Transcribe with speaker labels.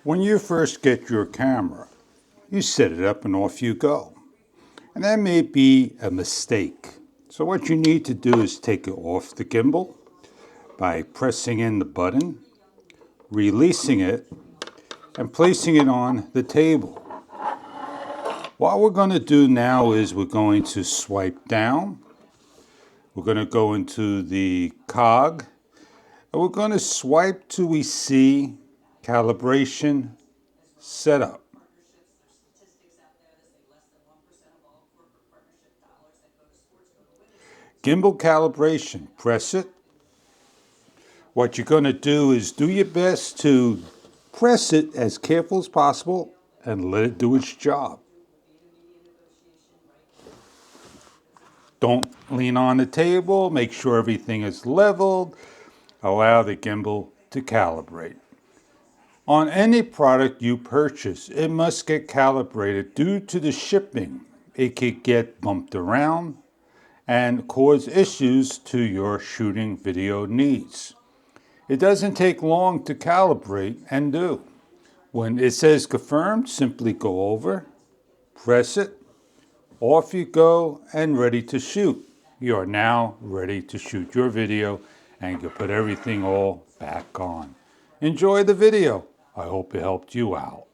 Speaker 1: When you first get your camera, you set it up and off you go. And that may be a mistake. So what you need to do is take it off the gimbal by pressing in the button, releasing it, and placing it on the table. What we're going to do now is we're going to swipe down. We're going to go into the cog, and we're going to swipe till we see calibration setup. Gimbal calibration, press it. What you're going to do is do your best to press it as careful as possible and let it do its job. Don't lean on the table, make sure everything is leveled, allow the gimbal to calibrate. On any product you purchase, it must get calibrated due to the shipping. It could get bumped around and cause issues to your shooting video needs. It doesn't take long to calibrate and do. When it says confirmed, simply go over, press it, off you go, and ready to shoot. You are now ready to shoot your video and you can put everything all back on. Enjoy the video. I hope it helped you out.